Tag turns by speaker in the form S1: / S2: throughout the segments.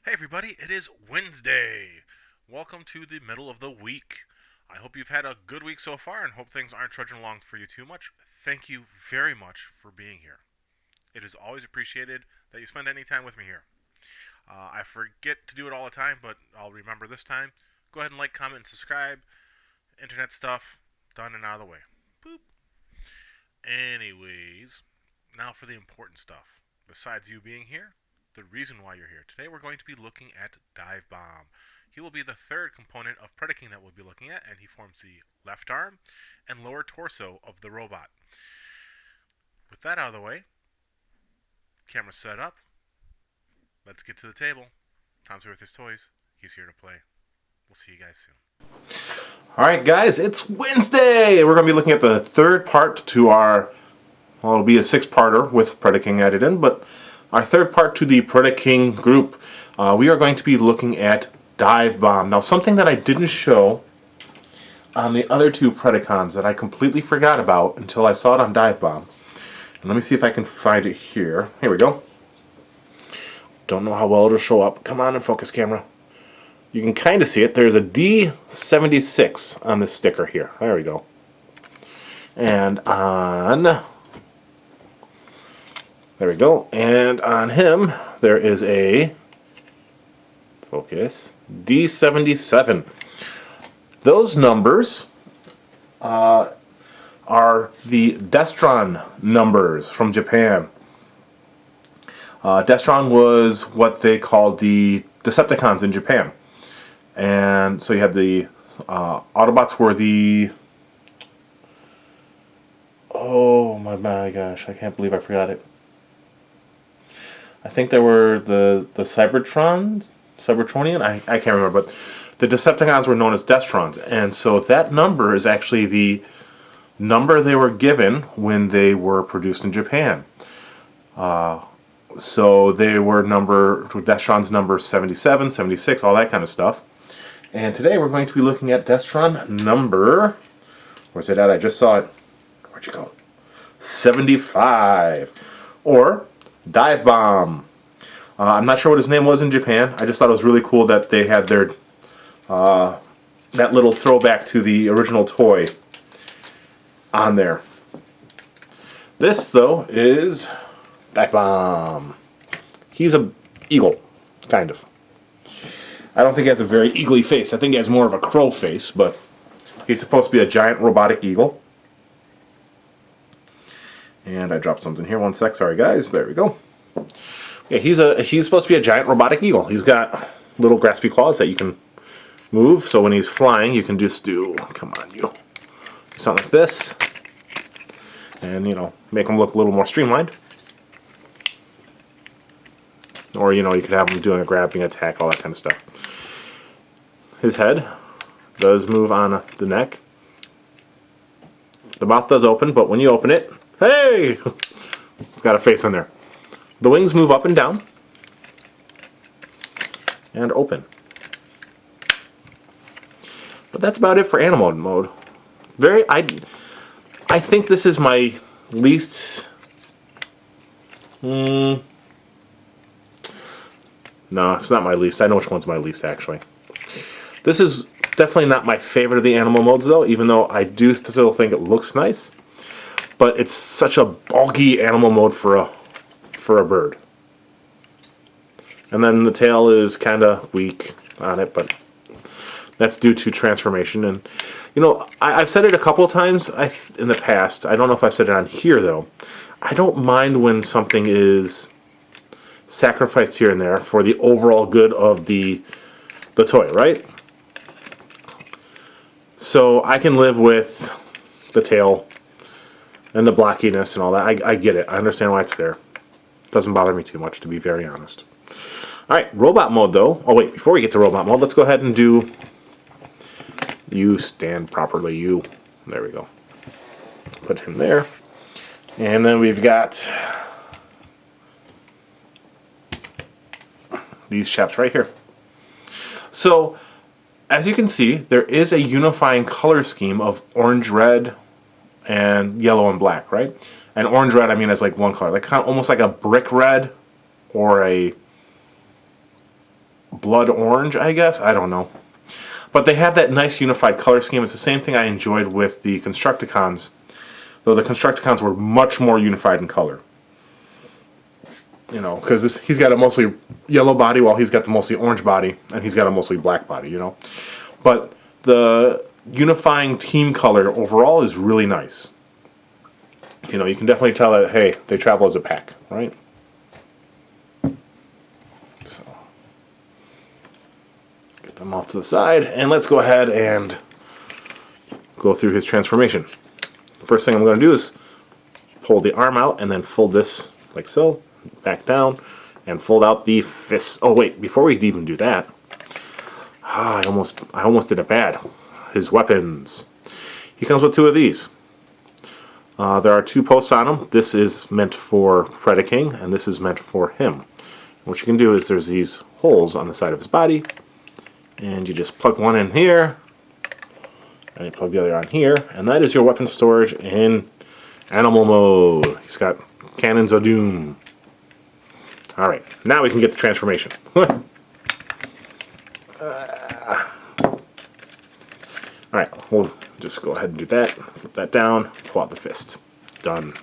S1: Hey everybody, it is Wednesday. Welcome to the middle of the week. I hope you've had a good week so far and hope things aren't trudging along for you too much. Thank you very much for being here. It is always appreciated that you spend any time with me here. I forget to do it all the time, but I'll remember this time. Go ahead and like, comment, and subscribe. Internet stuff done and out of the way. Boop. Anyways, now for the important stuff. Besides you being here, the reason why you're here. Today we're going to be looking at Divebomb. He will be the third component of predacon that we'll be looking at, and he forms the left arm and lower torso of the robot. With that out of the way, camera set up. Let's get to the table. Tom's here with his toys. He's here to play. We'll see you guys soon.
S2: Alright guys, it's Wednesday! We're going to be looking at the third part to our, well, it'll be a six-parter with predacon added in, but our third part to the predacon group. We are going to be looking at Divebomb. Now, something that I didn't show on the other two predacons that I completely forgot about until I saw it on Divebomb. And let me see if I can find it here. Here we go. Don't know how well it'll show up. Come on and focus, camera. You can kind of see it. There's a D76 on this sticker here. There we go. And on... There we go. And on him, there is a... Focus. D77. Those numbers are the Destron numbers from Japan. Destron was what they called the Decepticons in Japan. And so you had the Autobots were the... Oh my gosh, I can't believe I forgot it. I think they were the Cybertronian? I can't remember, but the Decepticons were known as Destrons. And so that number is actually the number they were given when they were produced in Japan. So they were Destron's number 77, 76, all that kind of stuff. And today we're going to be looking at Destron number, where's it at? I just saw it. Where'd you go? 75. Or Divebomb. I'm not sure what his name was in Japan. I just thought it was really cool that they had their that little throwback to the original toy on there. This, though, is Divebomb. He's a eagle, kind of. I don't think he has a very eagle-y face. I think he has more of a crow face, but he's supposed to be a giant robotic eagle. And I dropped something here. One sec. Sorry, guys. There we go. Yeah, he's supposed to be a giant robotic eagle. He's got little graspy claws that you can move. So when he's flying, you can just do, come on, you, something like this, and make him look a little more streamlined. Or you could have him doing a grabbing attack, all that kind of stuff. His head does move on the neck. The mouth does open, but when you open it, hey, it's got a face on there. The wings move up and down and open. But that's about it for animal mode. I think this is my least... No, it's not my least. I know which one's my least, actually. This is definitely not my favorite of the animal modes, though, even though I do still think it looks nice. But it's such a bulky animal mode for a bird. And then the tail is kind of weak on it, but that's due to transformation. And I've said it a couple of times in the past. I don't know if I said it on here, though. I don't mind when something is sacrificed here and there for the overall good of the toy, right? So I can live with the tail and the blockiness and all that. I get it. I understand why it's there. It doesn't bother me too much, to be very honest. Alright, robot mode though. Oh wait, before we get to robot mode, let's go ahead and do... You stand properly, you. There we go. Put him there. And then we've got these chaps right here. So, as you can see, there is a unifying color scheme of orange, red, and yellow and black, right? And orange, red, I mean, as like one color, like kind of almost like a brick red, or a blood orange, I guess. I don't know. But they have that nice unified color scheme. It's the same thing I enjoyed with the Constructicons, though the Constructicons were much more unified in color. You know, because he's got a mostly yellow body while he's got the mostly orange body, and he's got a mostly black body, you know. But the unifying team color overall is really nice. You know, you can definitely tell that, hey, they travel as a pack, right? So, get them off to the side, and let's go ahead and go through his transformation. First thing I'm going to do is pull the arm out and then fold this like so, back down, and fold out the fists. Oh wait, before we even do that, I almost did it bad. His weapons. He comes with two of these. There are two posts on him. This is meant for Predacon, and this is meant for him. What you can do is there's these holes on the side of his body, and you just plug one in here, and you plug the other on here, and that is your weapon storage in animal mode. He's got cannons of doom. Alright, now we can get the transformation. Alright, we'll just go ahead and do that. Flip that down, pull out the fist. Done.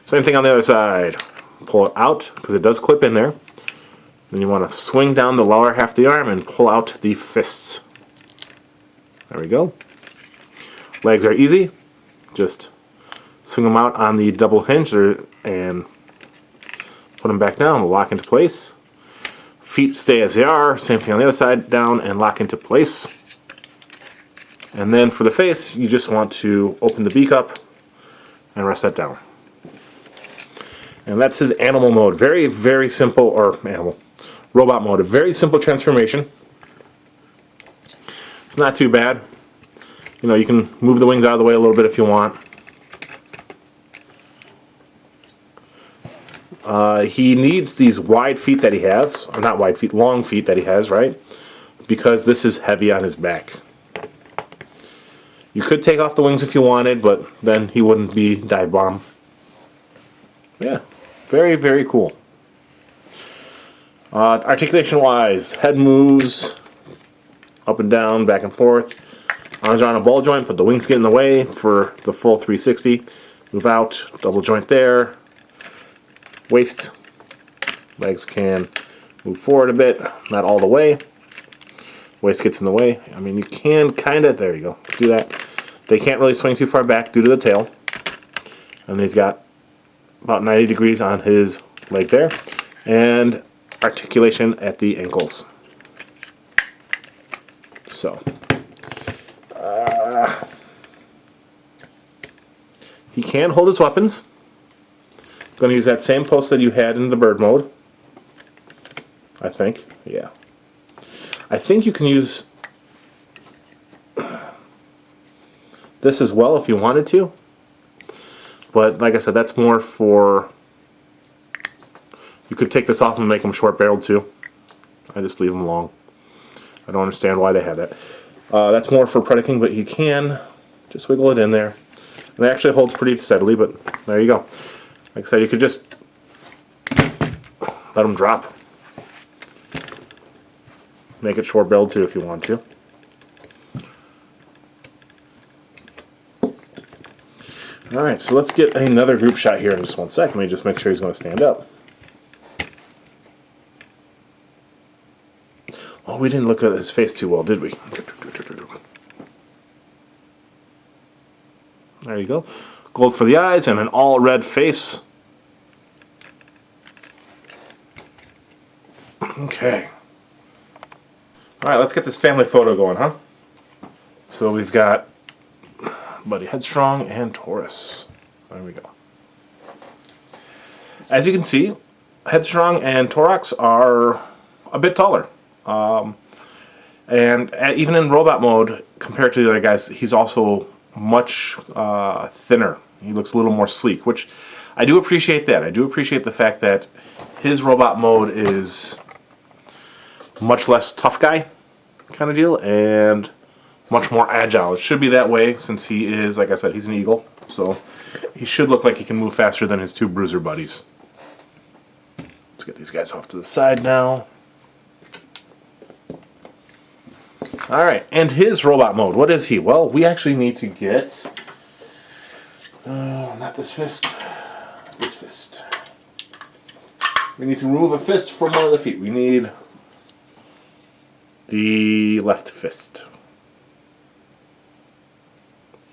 S2: Same thing on the other side. Pull it out, because it does clip in there. Then you want to swing down the lower half of the arm and pull out the fists. There we go. Legs are easy. Just swing them out on the double hinge and put them back down, lock into place. Feet stay as they are. Same thing on the other side, down and lock into place. And then for the face, you just want to open the beak up and rest that down. And that's his animal mode. Very, very simple, or robot mode. A very simple transformation. It's not too bad. You know, you can move the wings out of the way a little bit if you want. He needs these wide feet that he has, or not wide feet, long feet that he has, right? Because this is heavy on his back. You could take off the wings if you wanted, but then he wouldn't be Divebomb. Yeah, very, very cool. Articulation-wise, head moves up and down, back and forth. Arms are on a ball joint, but the wings get in the way for the full 360. Move out, double joint there. Waist, legs can move forward a bit, not all the way. Waist gets in the way. I mean, you can kind of, there you go, do that. They can't really swing too far back due to the tail. And he's got about 90 degrees on his leg there. And articulation at the ankles. So, he can hold his weapons. Going to use that same post that you had in the bird mode. I think. Yeah. I think you can use this as well if you wanted to. But like I said, that's more for... You could take this off and make them short-barreled too. I just leave them long. I don't understand why they have that. That's more for predacon, but you can just wiggle it in there. And it actually holds pretty steadily, but there you go. Like I said, you could just let them drop. Make it short-barreled too if you want to. Alright, so let's get another group shot here in just one sec. Let me just make sure he's going to stand up. Oh, we didn't look at his face too well, did we? There you go. Gold for the eyes and an all-red face. Okay. Alright, let's get this family photo going, huh? So we've got Buddy Headstrong and Taurus. There we go. As you can see, Headstrong and Thorax are a bit taller. And even in robot mode, compared to the other guys, he's also much thinner. He looks a little more sleek, which I do appreciate that. I do appreciate the fact that his robot mode is much less tough guy kind of deal and much more agile. It should be that way since he is, like I said, he's an eagle. So he should look like he can move faster than his two bruiser buddies. Let's get these guys off to the side now. Alright, and his robot mode. What is he? Well, we actually need to get... not this fist. This fist. We need to remove a fist from one of the feet. We need the left fist.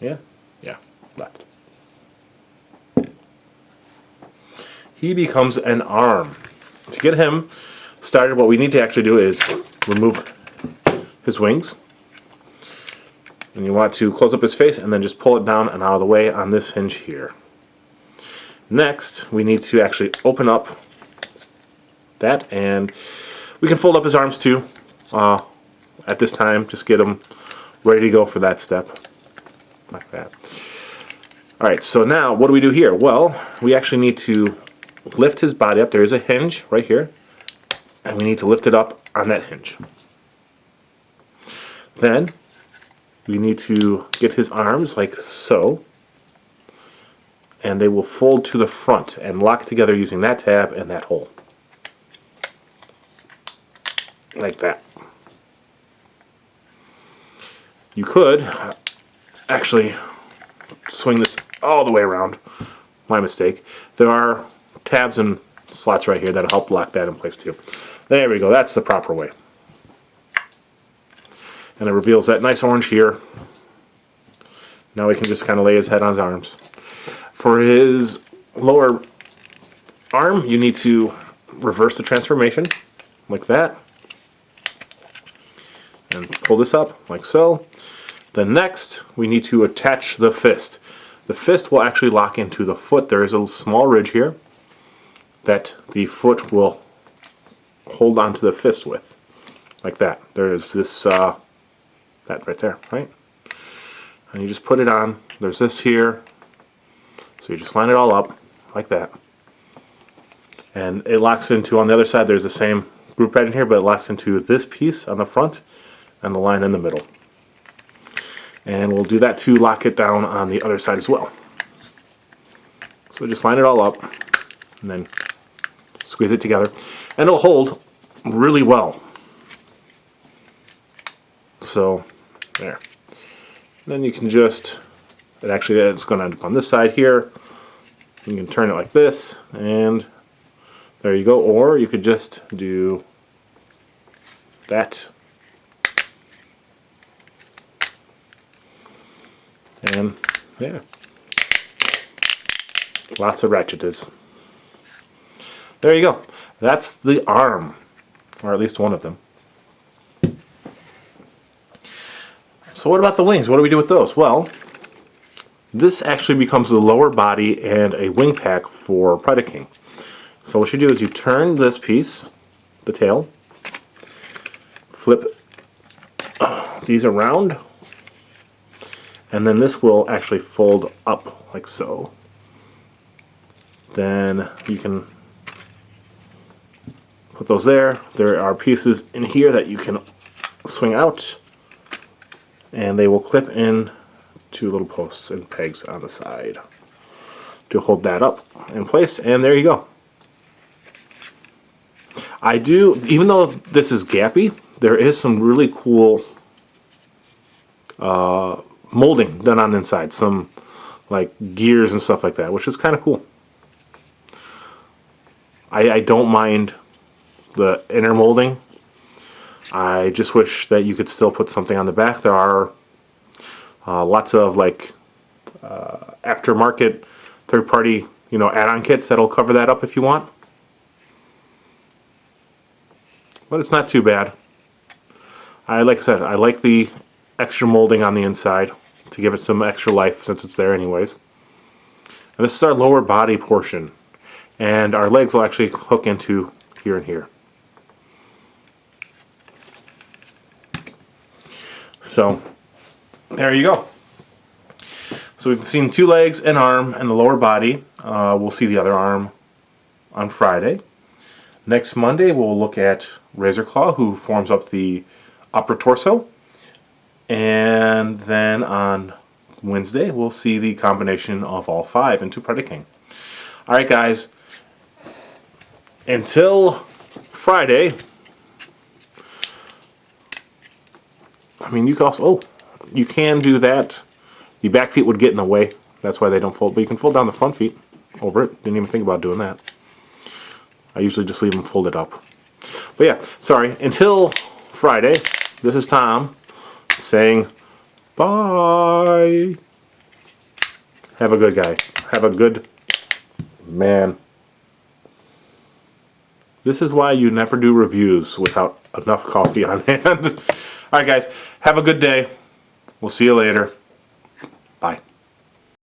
S2: Yeah? Yeah, left. He becomes an arm. To get him started, what we need to actually do is remove his wings. And you want to close up his face and then just pull it down and out of the way on this hinge here. Next, we need to actually open up that, and we can fold up his arms too. At this time, just get him ready to go for that step. Like that. Alright, so now what do we do here? Well, we actually need to lift his body up. There is a hinge right here, and we need to lift it up on that hinge. Then we need to get his arms like so, and they will fold to the front and lock together using that tab and that hole. Like that. You could actually swing this all the way around. My mistake. There are tabs and slots right here that'll help lock that in place too. There we go. That's the proper way. And it reveals that nice orange here. Now we can just kind of lay his head on his arms. For his lower arm, you need to reverse the transformation like that. And pull this up like so. Then next, we need to attach the fist. The fist will actually lock into the foot. There is a small ridge here that the foot will hold onto the fist with. Like that. There is this, that right there, right? And you just put it on. There's this here. So you just line it all up like that. And it locks into, on the other side, there's the same groove pattern here, but it locks into this piece on the front and the line in the middle. And we'll do that to lock it down on the other side as well. So just line it all up and then squeeze it together. And it'll hold really well. So, there. Then you can just, it's going to end up on this side here. You can turn it like this, and there you go. Or you could just do that. And yeah, lots of ratchetes. There you go. That's the arm, or at least one of them. So what about the wings? What do we do with those? Well, this actually becomes the lower body and a wing pack for Predacon. So what you do is you turn this piece, the tail, flip these around, and then this will actually fold up like so. Then you can put those there. There are pieces in here that you can swing out, and they will clip in to little posts and pegs on the side to hold that up in place, and there you go. I do, even though this is gappy, there is some really cool molding done on the inside, some like gears and stuff like that, which is kind of cool. I don't mind the inner molding. I just wish that you could still put something on the back. There are lots of like aftermarket third-party, add-on kits that'll cover that up if you want. But it's not too bad. Like I said, I like the extra molding on the inside to give it some extra life since it's there anyways. And this is our lower body portion. And our legs will actually hook into here and here. So, there you go. So we've seen 2 legs, an arm, and the lower body. We'll see the other arm on Friday. Next Monday we'll look at Razorclaw, who forms up the upper torso. And then on Wednesday we'll see the combination of all 5 into Predacon. Alright guys, until Friday, I mean, you can also, you can do that. The back feet would get in the way. That's why they don't fold. But you can fold down the front feet over it. Didn't even think about doing that. I usually just leave them folded up. But yeah, sorry. Until Friday, this is Tom saying bye. Have a good guy. Have a good man. This is why you never do reviews without enough coffee on hand. Alright guys, have a good day. We'll see you later. Bye.